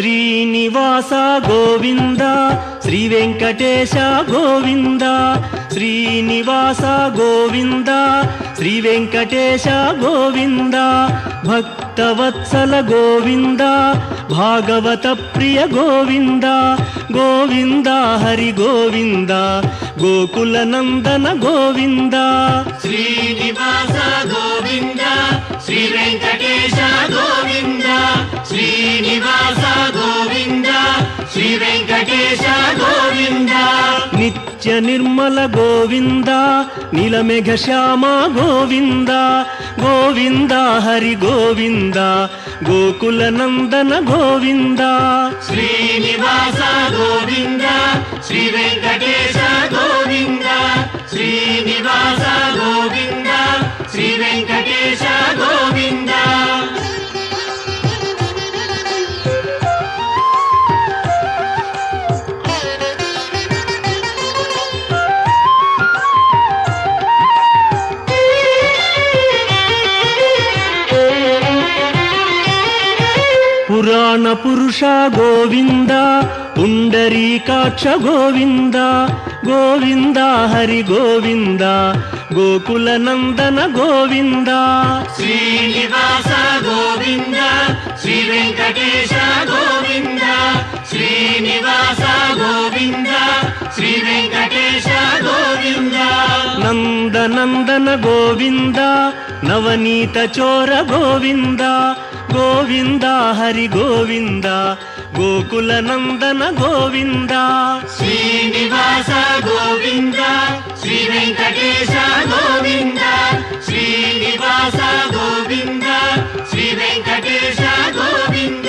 శ్రీనివాస గోవింద శ్రీ వెంకటేశ గోవింద శ్రీనివాస గోవింద శ్రీ వెంకటేశ గోవింద భక్తవత్సల గోవింద భాగవత ప్రియ గోవింద గోవింద హరి గోవింద గోకుల నందన గోవింద శ్రీనివాస గోవింద శ్రీ వెంకటేశ గోవింద శ్రీనివాస గోవింద శ్రీ వెంకటేశ గోవింద నిత్య నిర్మల గోవింద నీలమేఘ శ్యామ గోవింద గోవింద హరి గోవింద గోకుల నందన గోవింద శ్రీనివాస గోవింద శ్రీ వెంకటేశ గోవింద శ్రీనివాస గోవింద శ్రీ వెంకటేశ గోవింద పురాణ పురుష గోవింద పుండరీకాక్ష గోవింద గోవింద హరి గోవింద గోకుల నందన గోవింద శ్రీనివాస గోవింద శ్రీ వెంకటేశ గోవింద శ్రీనివాస గోవింద శ్రీ వెంకటేశ గోవింద నందనందన గోవింద నవనీత చోర గోవింద గోవింద హరి గోవింద గోకుల నందన గోవింద శ్రీనివాస గోవింద శ్రీ వెంకటేశ గోవింద శ్రీనివాస గోవింద శ్రీ వెంకటేశ గోవింద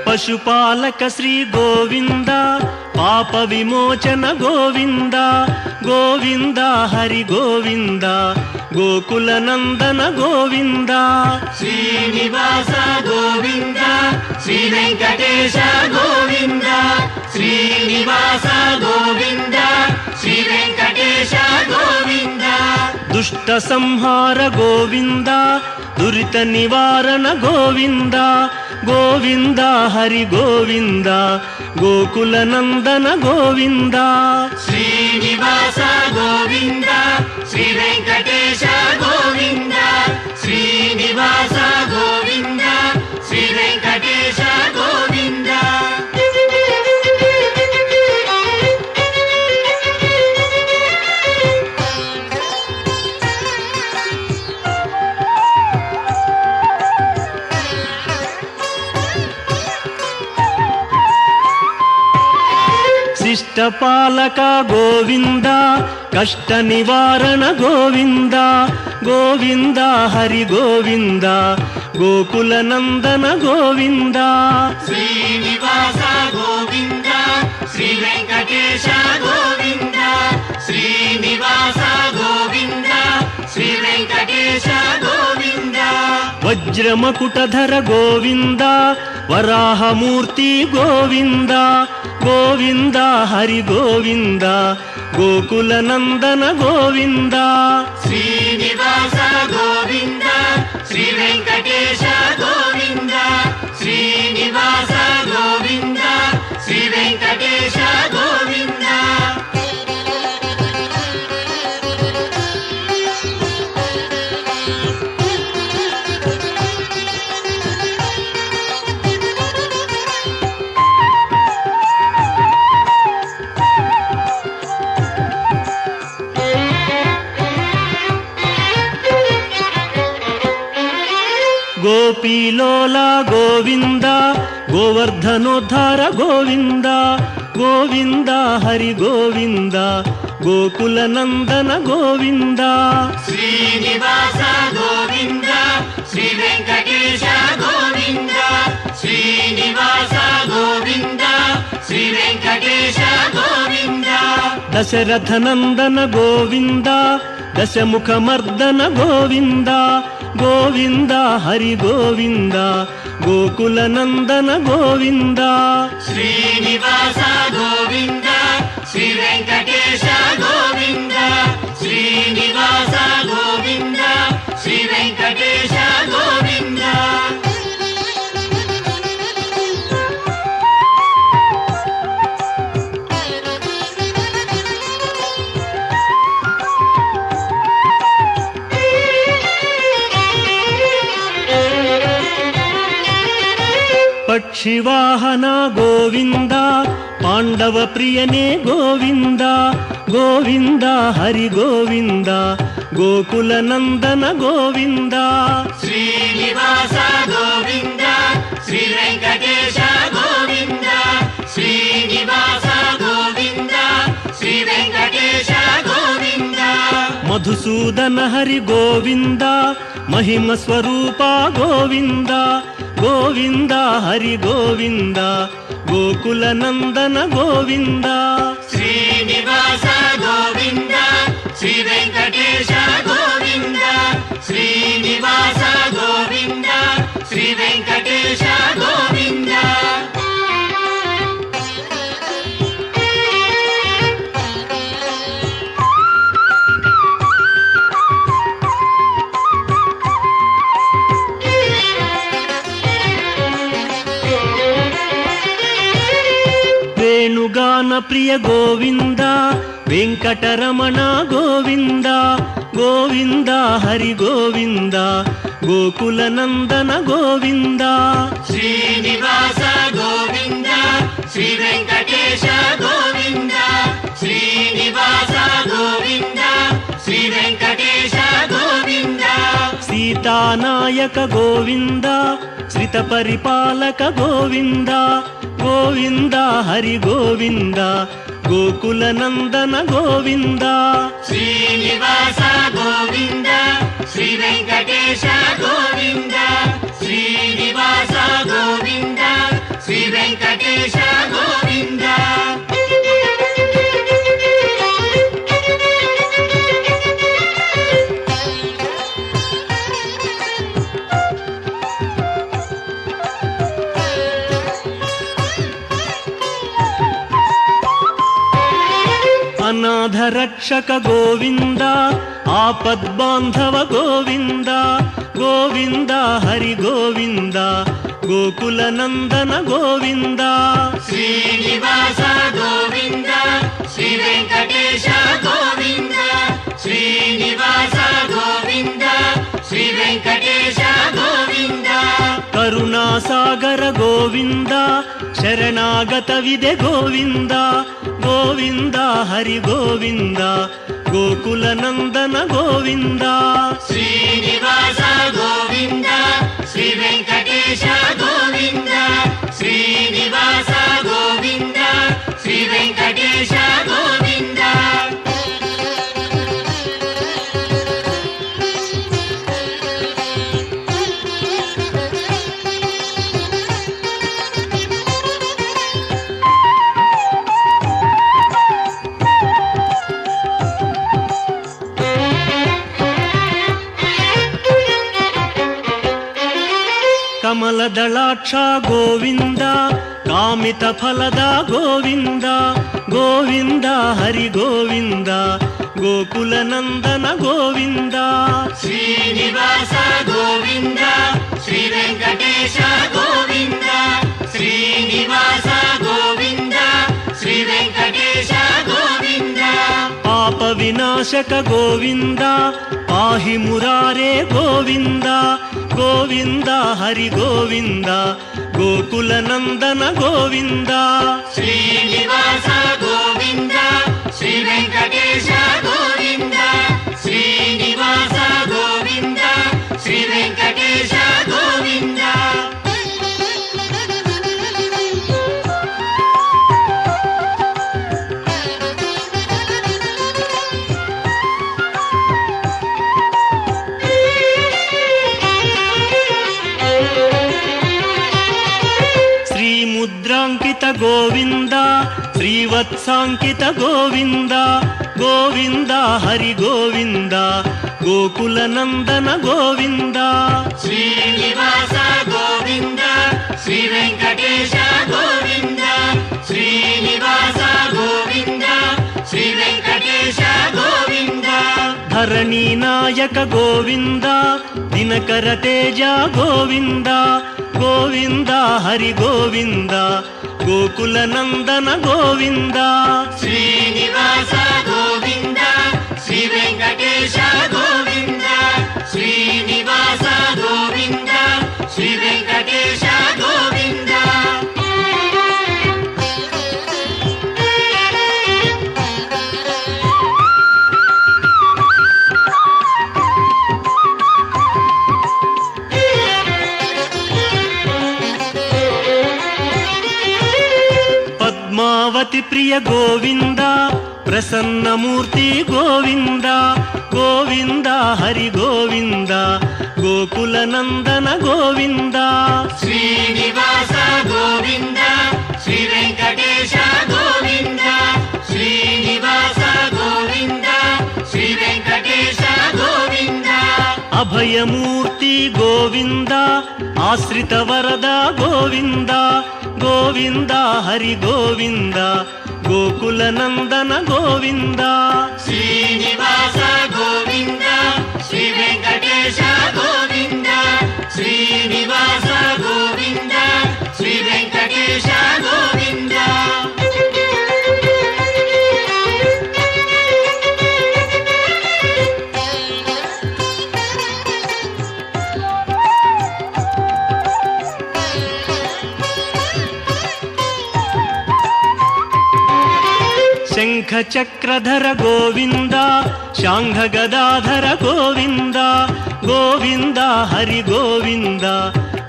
పశుపాలక శ్రీ గోవింద పాప విమోచన గోవింద గోవింద హరి గోవింద గోకుల నందన గోవింద శ్రీనివాస గోవింద శ్రీ వెంకటేశ గోవింద శ్రీనివాస గోవింద శ్రీ వెంకటేశ గోవింద దుష్ట సంహార గోవింద దురిత నివారణ గోవింద గోవింద హరి గోవింద గోకుల నందన గోవింద శ్రీనివాస గోవింద శ్రీ వెంకటేశ గోవింద శ్రీనివాస గోవింద శ్రీ వెంకటేశ గోవింద శిష్టపాలక గోవింద కష్ట నివారణ గోవింద గోవింద హరి గోవింద గోకుల నందన గోవింద శ్రీనివాస గోవింద శ్రీ వెంకటేశ గోవింద శ్రీనివాస గోవింద శ్రీ వెంకటేశ గోవింద వజ్రమకుటధర గోవింద వరాహమూర్తి గోవింద గోవింద హరి గోవింద గోకుల నందన గోవింద శ్రీనివాస గోవింద శ్రీ వెంకటేశ గోవింద శ్రీనివాస గోవింద శ్రీ వెంకటేశ గోవింద గోపీలోల గోవింద గోవర్ధనోద్ధార గోవింద గోవింద హరి గోవింద గోకుల నందన గోవింద శ్రీనివాస గోవింద శ్రీ వెంకటేశ గోవింద శ్రీనివాస గోవింద శ్రీ వెంకటేశ గోవింద దశరథ నందన గోవింద దశముఖ మర్దన గోవింద ಗೋವಿಂದ ಹರಿ ಗೋವಿಂದ ಗೋಕುಲ ನಂದನ ಗೋವಿಂದ ಶ್ರೀನಿವಾಸ ಗೋವಿಂದ ಶ್ರೀ ವೆಂಕಟೇಶ ಗೋವಿಂದ ಶ್ರೀನಿವಾಸ ಗೋವಿಂದ ಶ್ರೀ ವೆಂಕಟೇಶ ಗೋವಿಂದ ಪಕ್ಷಿವಾಹನ ಗೋವಿಂದ ಪಾಂಡವ ಪ್ರಿಯನೇ ಗೋವಿಂದ ಗೋವಿಂದ ಹರಿ ಗೋವಿಂದ ಗೋಕುಲ ನಂದನ ಗೋವಿಂದ ಶ್ರೀನಿವಾಸ ಗೋವಿಂದ ಶ್ರೀ ವೆಂಕಟೇಶ ಗೋವಿಂದ ಶ್ರೀನಿವಾಸ ಗೋವಿಂದ ಶ್ರೀ ವೆಂಕಟೇಶ ಗೋವಿಂದ ಮಧುಸೂದನ ಹರಿ ಗೋವಿಂದ ಮಹಿಮ ಸ್ವರೂಪ ಗೋವಿಂದ ಗೋವಿಂದ ಹರಿ ಗೋವಿಂದ ಗೋಕುಲ ನಂದನ ಗೋವಿಂದ ಶ್ರೀನಿವಾಸ ಗೋವಿಂದ ಶ್ರೀ ವೆಂಕಟೇಶ ಗೋವಿಂದ ಶ್ರೀನಿವಾಸ ಗೋವಿಂದ ಶ್ರೀ ವೆಂಕಟೇಶ ಗೋವಿಂದ ವೇಣುಗಾನ ಪ್ರಿಯ ಗೋವಿಂದ ವೆಂಕಟರಮಣ ಗೋವಿಂದ ಗೋವಿಂದ ಹರಿ ಗೋವಿಂದ ಗೋಕುಲ ನಂದನ ಗೋವಿಂದ ಶ್ರೀನಿವಾಸ ಗೋವಿಂದ ಶ್ರೀ ವೆಂಕಟೇಶ ಗೋವಿಂದ ಶ್ರೀನಿವಾಸ ಗೋವಿಂದ ಶ್ರೀ ವೆಂಕಟೇಶ ಗೋವಿಂದ ಸೀತಾನಾಯಕ ಗೋವಿಂದ ಶ್ರಿತ ಪರಿಪಾಲಕ ಗೋವಿಂದ ಗೋವಿಂದ ಹರಿ ಗೋವಿಂದ ಗೋಕುಲ ನಂದನ ಗೋವಿಂದ ಶ್ರೀನಿವಾಸ ಗೋವಿಂದ ಶ್ರೀ ವೆಂಕಟೇಶ ಗೋವಿಂದ ಶ್ರೀನಿವಾಸ ಗೋವಿಂದ ಶ್ರೀ ವೆಂಕಟೇಶ ಗೋವಿಂದ ಅನಾಥ ರಕ್ಷಕ ಗೋವಿಂದ ಆಪದ್ಬಾಂಧವ ಗೋವಿಂದ ಗೋವಿಂದ ಹರಿ ಗೋವಿಂದ ಗೋಕುಲ ನಂದನ ಗೋವಿಂದ ಶ್ರೀನಿವಾಸ ಗೋವಿಂದ ಶ್ರೀ ವೆಂಕಟೇಶ ಗೋವಿಂದ ಶ್ರೀನಿವಾಸ ಗೋವಿಂದ ಶ್ರೀ ವೆಂಕಟೇಶ ಗೋವಿಂದ ಕರುಣಾಸಾಗರ ಗೋವಿಂದ ಶರಣಾಗತವಿದೆ ಗೋವಿಂದ ಗೋವಿಂದ ಹರಿ ಗೋವಿಂದ ಗೋಕುಲ ನಂದನ ಗೋವಿಂದ ಶ್ರೀನಿವಾಸ ಗೋವಿಂದ ಶ್ರೀ ವೆಂಕಟೇಶ ಗೋವಿಂದ ಶ್ರೀನಿವಾಸ ಗೋವಿಂದ ಶ್ರೀ ವೆಂಕಟೇಶ ಗೋವಿಂದ ಕಮಲದಳಾಕ್ಷ ಗೋವಿಂದ ಕಾಮಿತ ಫಲದ ಗೋವಿಂದ ಗೋವಿಂದ ಹರಿ ಗೋವಿಂದ ಗೋಕುಲ ನಂದನ ಗೋವಿಂದ ಶ್ರೀನಿವಾಸ ಗೋವಿಂದ ಶ್ರೀ ವೆಂಕಟೇಶ ಗೋವಿಂದ ಶ್ರೀನಿವಾಸ ಗೋವಿಂದ ಶ್ರೀ ವೆಂಕಟೇಶ ಗೋವಿಂದ ಪಾಪ ವಿನಾಶಕ ಗೋವಿಂದ ಪಾಹಿ ಮುರಾರೇ ಗೋವಿಂದ ಗೋವಿಂದ ಹರಿ ಗೋವಿಂದ ಗೋಕುಲ ನಂದನ ಗೋವಿಂದ ಶ್ರೀನಿವಾಸ ಗೋವಿಂದ ಶ್ರೀ ವೆಂಕಟೇಶ ಗೋವಿಂದ ಶ್ರೀನಿವಾಸ ಗೋವಿಂದ ಶ್ರೀ ವೆಂಕಟೇಶ ಗೋವಿಂದ ಮುದ್ರಾಂಕಿತ ಗೋವಿಂದ ಶ್ರೀವತ್ಸಾಂಕಿತ ಗೋವಿಂದ ಗೋವಿಂದ ಹರಿ ಗೋವಿಂದ ಗೋಕುಲ ನಂದನ ಗೋವಿಂದ ಶ್ರೀನಿವಾಸ ಗೋವಿಂದ ಶ್ರೀ ವೆಂಕಟೇಶ ಗೋವಿಂದ ಶ್ರೀನಿವಾಸ ಗೋವಿಂದ ಶ್ರೀ ವೆಂಕಟೇಶ ಗೋವಿಂದ ಧರಣಿ ನಾಯಕ ಗೋವಿಂದ ದಿನಕರ ತೇಜ ಗೋವಿಂದ ಗೋವಿಂದ ಹರಿ ಗೋವಿಂದ ಗೋಕುಲ ನಂದನ ಗೋವಿಂದ ಶ್ರೀನಿವಾಸ ಗೋವಿಂದ ಶ್ರೀ ವೆಂಕಟೇಶ ಗೋವಿಂದ ಶ್ರೀನಿವಾಸ ಗೋವಿಂದ ಶ್ರೀ ವೆಂಕಟೇಶ ಗೋವಿಂದ ಪದ್ಮಾವತಿ ಪ್ರಿಯ ಗೋವಿಂದ ಪ್ರಸನ್ನ ಮೂರ್ತಿ ಗೋವಿಂದ ಗೋವಿಂದ ಹರಿ ಗೋವಿಂದ ಗೋಕುಲ ನಂದನ ಗೋವಿಂದ ಶ್ರೀನಿವಾಸ ಗೋವಿಂದ ಶ್ರೀ ವೆಂಕಟೇಶ ಗೋವಿಂದ ಶ್ರೀನಿವಾಸ ಗೋವಿಂದ ಶ್ರೀ ವೆಂಕಟೇಶ ಗೋವಿಂದ ಅಭಯ ಮೂರ್ತಿ ಗೋವಿಂದ ಆಶ್ರಿತ ವರದ ಗೋವಿಂದ ಗೋವಿಂದ ಹರಿ ಗೋವಿಂದ ಗೋಕುಲ ನಂದನ ಗೋವಿಂದ ಶ್ರೀನಿವಾಸ ಗೋವಿಂದ ಶ್ರೀ ವೆಂಕಟೇಶ ಗೋವಿಂದ ಶ್ರೀನಿವಾಸ ಗೋವಿಂದ ಶ್ರೀ ವೆಂಕಟೇಶ ಗೋವಿಂದ ಶಂಖ ಚಕ್ರಧರ ಗೋವಿಂದ ಶಾಂಘ ಗದಾಧರ ಗೋವಿಂದ ಗೋವಿಂದ ಹರಿ ಗೋವಿಂದ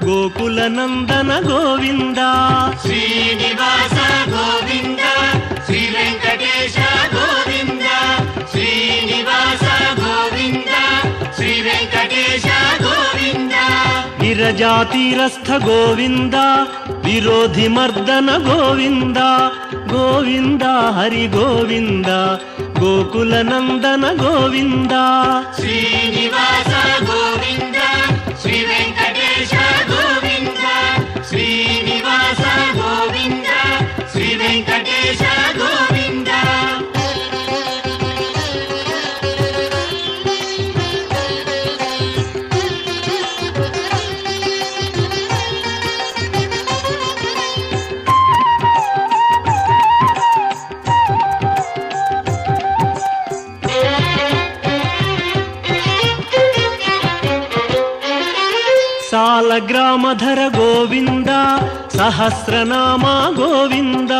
ಗೋಕುಲ ನಂದನ ಗೋವಿಂದ ಶ್ರೀನಿವಾಸ ಗೋವಿಂದ ಶ್ರೀ ವೆಂಕಟೇಶ ಗೋವಿಂದ ಶ್ರೀನಿವಾಸ ಗೋವಿಂದ ಶ್ರೀ ವೆಂಕಟೇಶ ಗೋವಿಂದ ವಿರಜಾತಿರಸ್ಥ ಗೋವಿಂದ ವಿರೋಧಿ ಮರ್ದನ ಗೋವಿಂದ ಗೋವಿಂದ ಹರಿ ಗೋವಿಂದ ಗೋಕುಲ ನಂದನ ಗೋವಿಂದ ಶ್ರೀನಿವಾಸ ಗೋವಿಂದ ಶ್ರೀ ವೆಂಕಟೇಶ ಗೋವಿಂದ ಶ್ರೀನಿವಾಸ ಗೋವಿಂದ ಶ್ರೀ ವೆಂಕಟೇಶ ಗೋವಿಂದ ಸಾಲಗ್ರಾಮಧರ ಗೋವಿಂದ ಸಹಸ್ರನಾಮ ಗೋವಿಂದ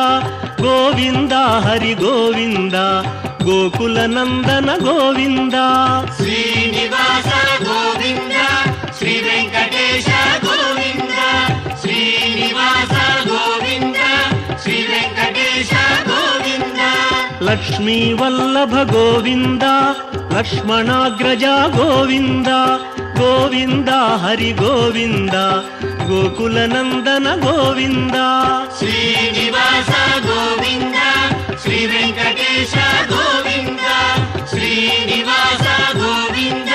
ಗೋವಿಂದ ಹರಿ ಗೋವಿಂದ ಗೋಕುಲ ನಂದನ ಗೋವಿಂದ ಶ್ರೀನಿವಾಸ ಗೋವಿಂದ ಶ್ರೀ ವೆಂಕಟೇಶ ಗೋವಿಂದ ಶ್ರೀನಿವಾಸ ಗೋವಿಂದ ಶ್ರೀ ವೆಂಕಟೇಶ ಗೋವಿಂದ ಲಕ್ಷ್ಮೀ ವಲ್ಲಭ ಗೋವಿಂದ ಲಕ್ಷ್ಮಣಾಗ್ರಜ ಗೋವಿಂದ ಗೋವಿಂದ ಹರಿ ಗೋವಿಂದ ಗೋಕುಲ ನಂದನ ಗೋವಿಂದ ಶ್ರೀನಿವಾಸ ಗೋವಿಂದ ಶ್ರೀ ವೆಂಕಟೇಶ ಗೋವಿಂದ ಶ್ರೀನಿವಾಸ ಗೋವಿಂದ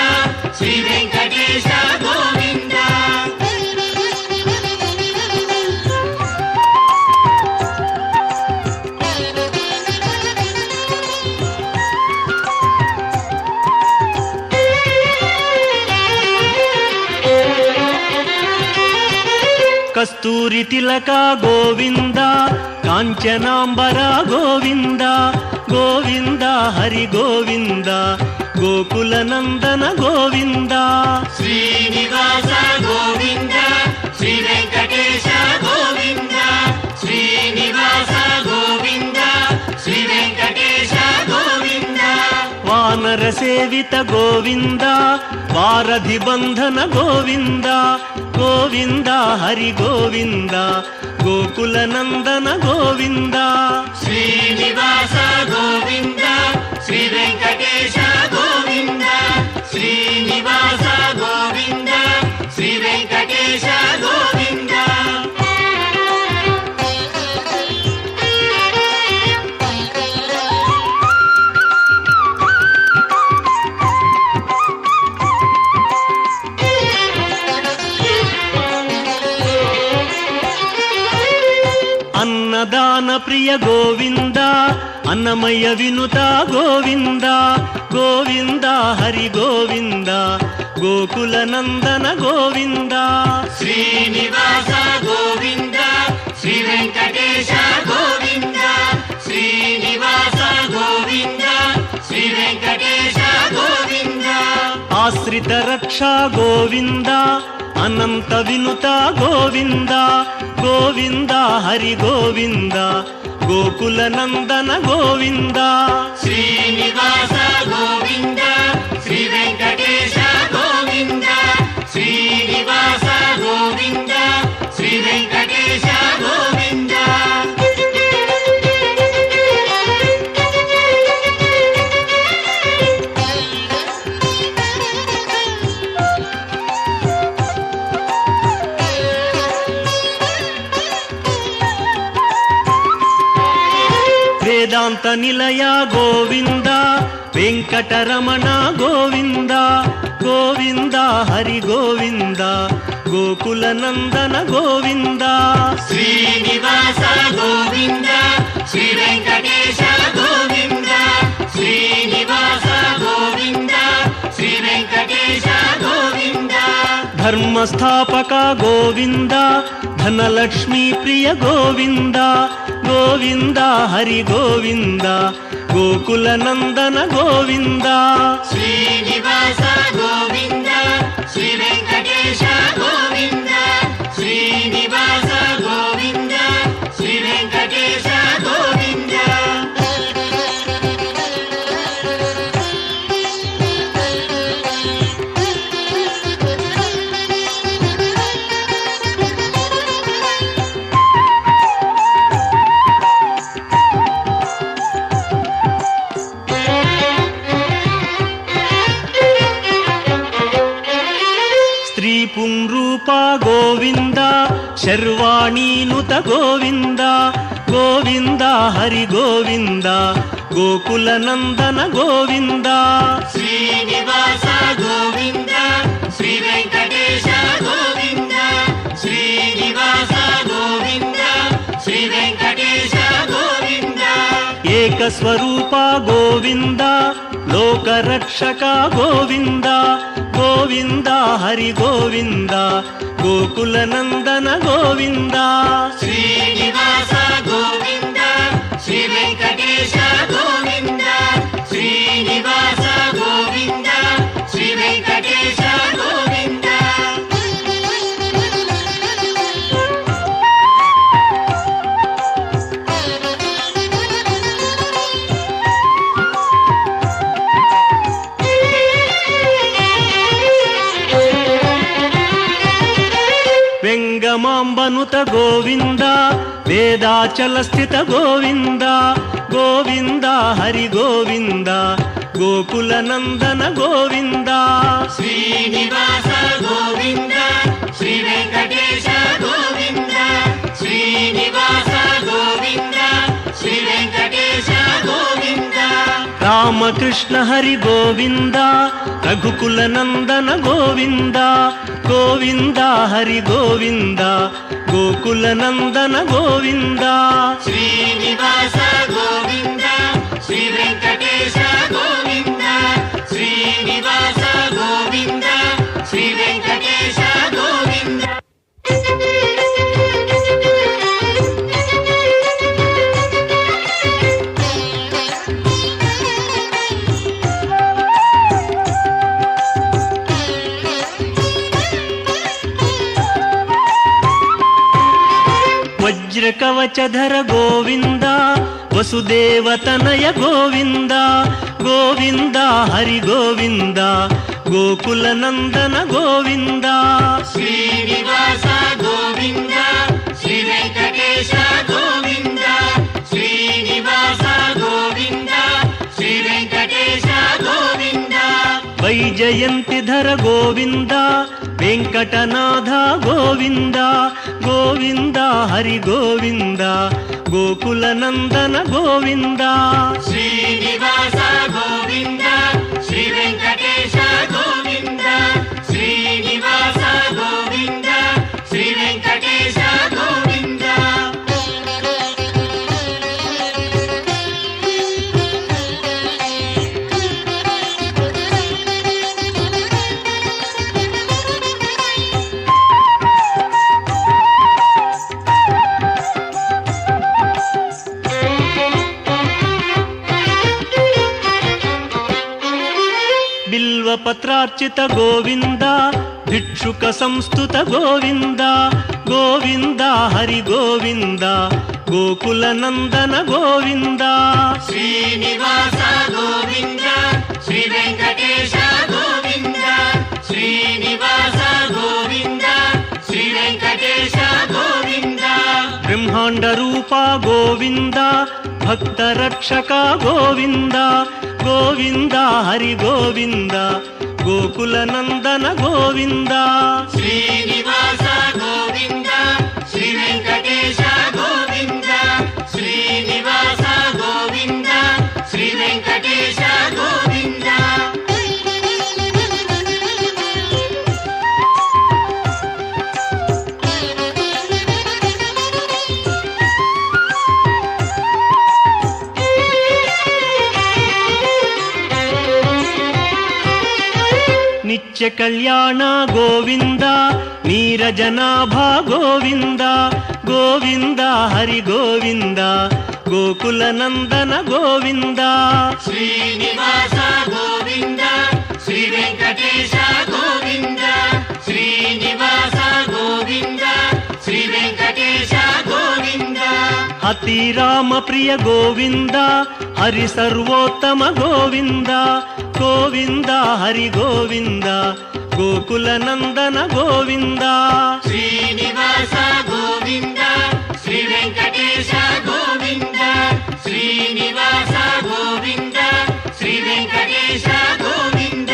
ಶ್ರೀ ವೆಂಕಟೇಶ ಗೋವಿಂದ ಕಸ್ತೂರಿ ತಿಲಕ ಗೋವಿಂದ ಕಾಂಚನಾಂಬರ ಗೋವಿಂದ ಗೋವಿಂದ ಹರಿ ಗೋವಿಂದ ಗೋಕುಲ ನಂದನ ಗೋವಿಂದ ಶ್ರೀನಿವಾಸ ಗೋವಿಂದ ಶ್ರೀ ವೆಂಕಟೇಶ ಗೋವಿಂದ ಶ್ರೀನಿವಾಸ ಗೋವಿಂದ ಶ್ರೀ ವೆಂಕಟೇಶ ಗೋವಿಂದ ವಾನರ ಸೇವಿತ ಗೋವಿಂದ ವಾರಧಿ ಬಂಧನ ಗೋವಿಂದ ಗೋವಿಂದ ಹರಿ ಗೋವಿಂದ ಗೋಕುಲ ನಂದನ ಗೋವಿಂದ ಶ್ರೀನಿವಾಸ ಗೋವಿಂದ ಶ್ರೀ ವೆಂಕಟೇಶ ಗೋವಿಂದ ಶ್ರೀನಿವಾಸ ಗೋವಿಂದ ಶ್ರೀ ವೆಂಕಟೇಶ ಗೋವಿಂದ ಅನ್ನದಾನ ಪ್ರಿಯ ಗೋವಿಂದ ಅನ್ನಮಯ ವಿನುತ ಗೋವಿಂದ ಗೋವಿಂದ ಹರಿ ಗೋವಿಂದ ಗೋಕುಲ ನಂದನ ಗೋವಿಂದ ಶ್ರೀನಿವಾಸ ಗೋವಿಂದ ಶ್ರೀ ವೆಂಕಟೇಶ ಗೋವಿಂದ ಶ್ರೀನಿವಾಸ ಗೋವಿಂದ ಶ್ರೀ ವೆಂಕಟೇಶ ಗೋವಿಂದ ಆಶ್ರಿತ ರಕ್ಷಾ ಗೋವಿಂದ ಅನಂತ ವಿನುತ ಗೋವಿಂದ ಗೋವಿಂದ ಹರಿ ಗೋವಿಂದ ಗೋಕುಲ ನಂದನ ಗೋವಿಂದ ಶ್ರೀನಿವಾಸ ಗೋವಿಂದ ಶ್ರೀ ವೆಂಕಟೇಶ ಗೋವಿಂದ ಶ್ರೀನಿವಾಸ ಗೋವಿಂದ ಶ್ರೀ ವೆಂಕಟೇಶ ಗೋವಿಂದ ವೇದಾಂತ ನಿಲಯ ಗೋವಿಂದ ವೆಂಕಟರಮಣ ಗೋವಿಂದ ಗೋವಿಂದ ಹರಿ ಗೋವಿಂದ ಗೋಕುಲ ನಂದನ ಗೋವಿಂದ ಶ್ರೀನಿವಾಸ ಗೋವಿಂದ ಶ್ರೀ ವೆಂಕಟೇಶ ಗೋವಿಂದ ಶ್ರೀನಿವಾಸ ಗೋವಿಂದ ಶ್ರೀ ವೆಂಕಟೇಶ ಗೋವಿಂದ ಧರ್ಮ ಸ್ಥಾಪಕ ಗೋವಿಂದ ಧನಲಕ್ಷ್ಮೀ ಪ್ರಿಯ ಗೋವಿಂದ ಗೋವಿಂದ ಹರಿ ಗೋವಿಂದ ಗೋಕುಲ ನಂದನ ಗೋವಿಂದ ಶ್ರೀನಿವಾಸ ಗೋವಿಂದ ಶ್ರೀ ವೆಂಕಟೇಶ ಗೋವಿಂದ ಶ್ರೀನಿವಾಸ ಗೋವಿಂದ ಶ್ರೀ ವೆಂಕಟೇಶ ಗೋವಿಂದ ಸ್ತ್ರೀ ಪುಂರೂಪ ಗೋವಿಂದ ಶರ್ವಾಣೀನುತ ಗೋವಿಂದ ಗೋವಿಂದ ಹರಿ ಗೋವಿಂದ ಗೋಕುಲ ನಂದನ ಗೋವಿಂದ ಶ್ರೀನಿವಾಸ ಗೋವಿಂದ ಶ್ರೀ ವೆಂಕಟೇಶ ಗೋವಿಂದ ಶ್ರೀನಿವಾಸ ಗೋವಿಂದ ಶ್ರೀ ವೆಂಕಟೇಶ ಗೋವಿಂದ ಏಕಸ್ವರೂಪ ಗೋವಿಂದ ಲೋಕರಕ್ಷಕ ಗೋವಿಂದ ಗೋವಿಂದ ಹರಿ ಗೋವಿಂದ ಗೋಕುಲ ನಂದನ ಗೋವಿಂದ ಶ್ರೀನಿವಾಸ ಗೋವಿಂದ ಶ್ರೀ ವೆಂಕಟೇಶ ಗೋವಿಂದ ಶ್ರೀನಿವಾಸ ಗೋವಿಂದ ಶ್ರೀ ವೆಂಕಟೇಶ ಗೋವಿಂದ ವೆಂಗಮಾಂಬನುತ ಗೋವಿಂದ ವೇದಾಚಲ ಸ್ಥಿತ ಗೋವಿಂದ ಗೋವಿಂದ ಹರಿ ಗೋವಿಂದ ಗೋಕುಲ ನಂದನ ಗೋವಿಂದ ಶ್ರೀನಿವಾಸ ಗೋವಿಂದ ಶ್ರೀ ವೆಂಕಟೇಶ ಗೋವಿಂದ ಶ್ರೀನಿವಾಸ ಗೋವಿಂದ ಶ್ರೀ ವೆಂಕಟೇಶ ಗೋವಿಂದ ರಾಮಕೃಷ್ಣ ಹರಿ ಗೋವಿಂದ ರಘುಕುಲ ನಂದನ ಗೋವಿಂದ ಗೋವಿಂದ ಹರಿ ಗೋವಿಂದ ಗೋಕುಲ ನಂದನ ಗೋವಿಂದ ಶ್ರೀನಿವಾಸ ಗೋವಿಂದ ಶ್ರೀ ವೆಂಕಟೇಶ ಗೋವಿಂದ ಶ್ರೀನಿವಾಸ ಗೋವಿಂದ ಶ್ರೀ ವೆಂಕಟೇಶ ಗೋವಿಂದ ವಜ್ರ ಕವಚಧರ ಗೋವಿಂದ ವಸುದೇವತನಯ ಗೋವಿಂದ ಗೋವಿಂದ ಹರಿ ಗೋವಿಂದ ಗೋಕುಲ ನಂದನ ಗೋವಿಂದ ಶ್ರೀನಿವಾಸ ಗೋವಿಂದ ಶ್ರೀ ವೆಂಕಟೇಶ ಗೋವಿಂದ ಶ್ರೀನಿವಾಸ ಗೋವಿಂದ ಶ್ರೀ ವೆಂಕಟೇಶ ಗೋವಿಂದ ವೈಜಯಂತಿಧರ ಗೋವಿಂದ ವೆಂಕಟನಾಥ ಗೋವಿಂದ ಗೋವಿಂದ ಹರಿ ಗೋವಿಂದ ಗೋಕುಲ ನಂದನ ಗೋವಿಂದ ಶ್ರೀನಿವಾಸ ಗೋವಿಂದ ಶ್ರೀ ವೆಂಕಟೇಶ ಗೋವಿಂದ ಶ್ರೀನಿವಾಸ ಗೋವಿಂದ ಶ್ರೀ ವೆಂಕಟೇಶ ಗೋವಿಂದ బిల్వపత్రార్చిత గోవింద భిక్షుక సంస్థుత గోవింద గోవింద హరి గోవింద గోకుల నందన గోవింద శ్రీనివాస గోవింద శ్రీ వెంకటేశ గోవింద శ్రీనివాస గోవింద శ్రీ వెంకటేశ గోవింద బ్రహ్మాండ రూప గోవింద భక్త రక్షక గోవింద గోవింద హరి గోవింద గోకుల నందన గోవింద శ్రీనివాస గోవింద శ్రీ వెంకటేశ గోవింద శ్రీనివాస గోవింద శ్రీ వెంకటేశ గోవింద నిత్య కళ్యాణ గోవింద నీరజనాభ గోవింద గోవింద హరి గోవింద గోకుల నందన గోవింద శ్రీనివాస గోవింద శ్రీ వెంకటేశ గోవింద శ్రీనివాస గోవింద శ్రీ వెంకటేశ గోవింద అతి రామ ప్రియ గోవింద హరి సర్వోత్తమ గోవింద గోవింద హరి గోవింద గోకుల నందన గోవింద శ్రీనివాస గోవింద శ్రీ వెంకటేశ గోవింద శ్రీనివాస గోవింద శ్రీ వెంకటేశ గోవింద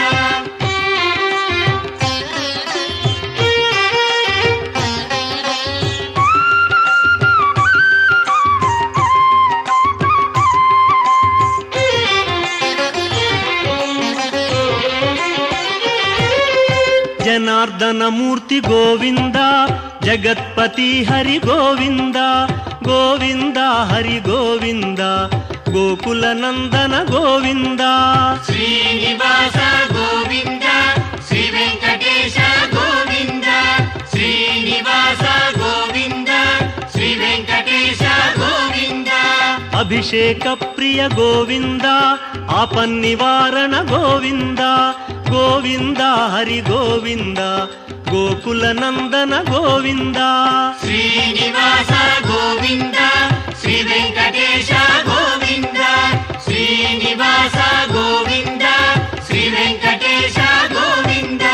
జనార్దన మూర్తి గోవింద జగత్పతి హరి గోవింద గోవింద హరి గోవింద గోకుల నందన గోవింద శ్రీనివాస గోవింద శ్రీ వెంకటేశ గోవింద శ్రీనివాస గోవింద శ్రీ వెంకటేశ గోవింద అభిషేక ప్రియ గోవింద ఆపన్నివారణ గోవింద గోవింద హరి గోవింద గోకుల నందన గోవింద శ్రీనివాస గోవింద శ్రీ వెంకటేశ గోవింద శ్రీనివాస గోవింద శ్రీ వెంకటేశ గోవింద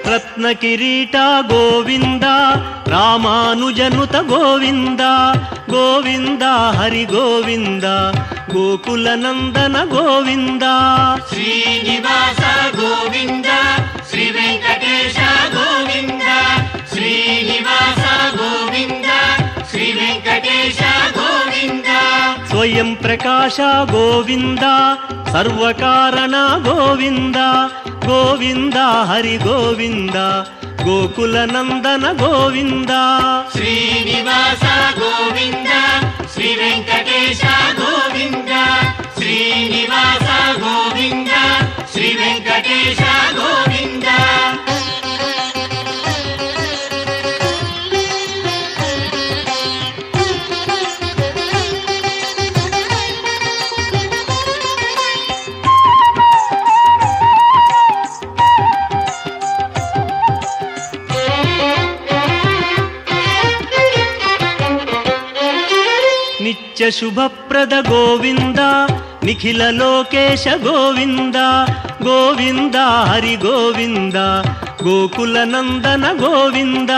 రత్న కిరీట గోవింద రామానుజనుత గోవింద గోవింద హరి గోవింద గోకుల నందన గోవింద శ్రీనివాస గోవింద శ్రీ వెంకటేశ గోవింద శ్రీనివాస గోవింద శ్రీ వెంకటేశ గోవింద స్వయం ప్రకాశ గోవింద సర్వకారణ గోవింద గోవింద హరి గోవింద గోకుల నందన గోవింద శ్రీనివాస గోవింద శ్రీ వెంకటేశ గోవింద శ్రీనివాస గోవింద శ్రీ వెంకటేశ గోవింద నిత్య శుభప్రద గోవింద నిఖిల లోకేశ గోవింద గోవింద హరి గోవింద గోకుల నందన గోవింద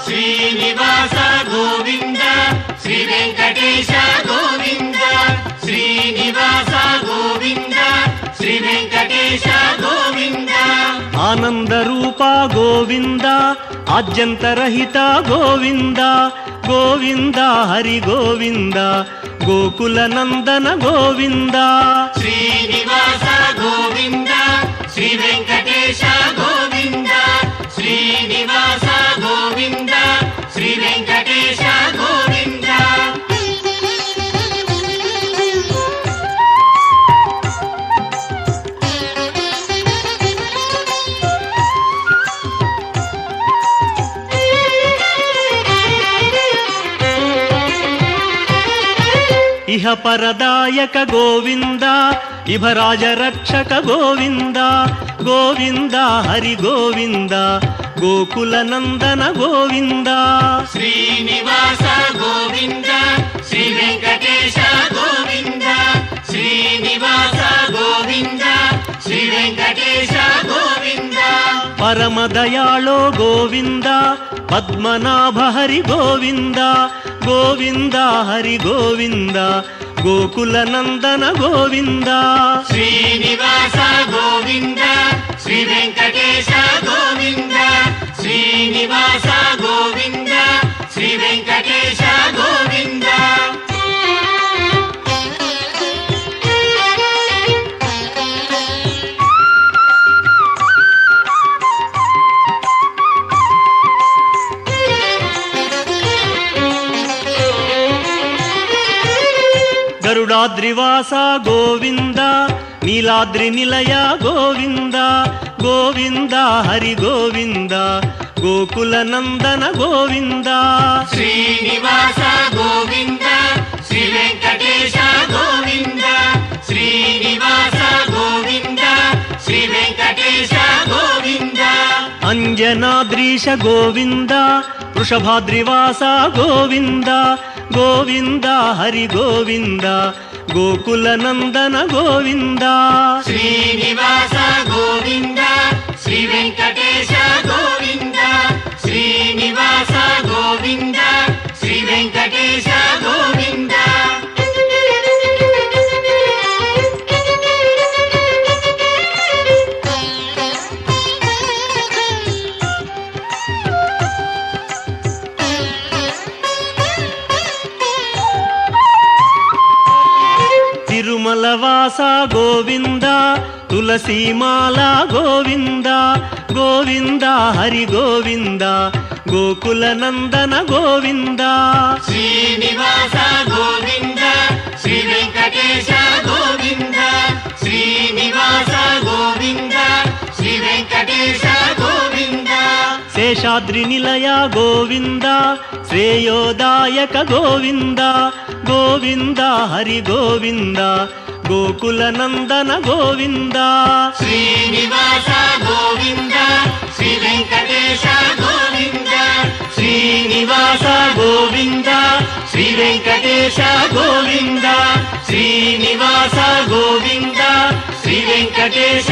శ్రీనివాస గోవింద శ్రీ వెంకటేశ గోవింద శ్రీనివాస గోవింద శ్రీ వెంకటేశ గోవింద ఆనంద రూప గోవింద ఆద్యంతరహిత గోవింద గోవింద హరి గోవింద గోకుల నందన గోవింద శ్రీనివాస గోవింద శ్రీ వెంకటేశ గోవింద శ్రీనివాస గోవింద శ్రీ వెంకటేశ గోవింద ఇహ పరదాయక గోవింద ఇభరాజ రక్షక గోవింద గోవింద హరి గోవింద గోకుల నందన గోవింద శ్రీనివాస గోవింద శ్రీ వెంకటేశ గోవింద శ్రీనివాస గోవింద శ్రీ వెంకటేశ గోవింద పరమదయాళో గోవింద పద్మనాభ హరి గోవింద గోవింద హరి గోవింద గోకుల నందన గోవింద శ్రీనివాస గోవింద శ్రీ వెంకటేశ గోవింద శ్రీనివాస గోవింద శ్రీ వెంకటేశ గోవింద గరుడాద్రివాస గోవింద నీలాద్రి నిలయ గోవింద గోవింద హరి గోవింద గోకుల నందన గోవింద శ్రీనివాస గోవింద శ్రీ వెంకటేశ గోవింద శ్రీనివాస గోవింద శ్రీ వెంకటేశ గోవింద అంజనాద్రీశ గోవింద వృషభాద్రివాస గోవింద గోవింద హరి గోవింద గోకుల నందన గోవింద శ్రీనివాస గోవింద శ్రీ వెంకటేశ గోవింద శ్రీనివాస గోవింద శ్రీ వెంకటేశ గోవింద తిరుమలవాస గోవింద తులసీమాల గోవింద గోవింద హరి గోవింద గోకుల నందన గోవింద శ్రీనివాస గోవింద శ్రీ వెంకటేశ గోవింద శ్రీనివాస గోవింద శ్రీ వెంకటేశ గోవింద శేషాద్రి నిలయ గోవింద శ్రేయోదాయక గోవింద గోవింద హరి గోవింద గోకుల నందన గోవింద శ్రీనివాస గోవింద శ్రీ వెంకటేశ గోవింద శ్రీనివాస గోవింద శ్రీ వెంకటేశ గోవింద శ్రీనివాస గోవింద శ్రీ వెంకటేశ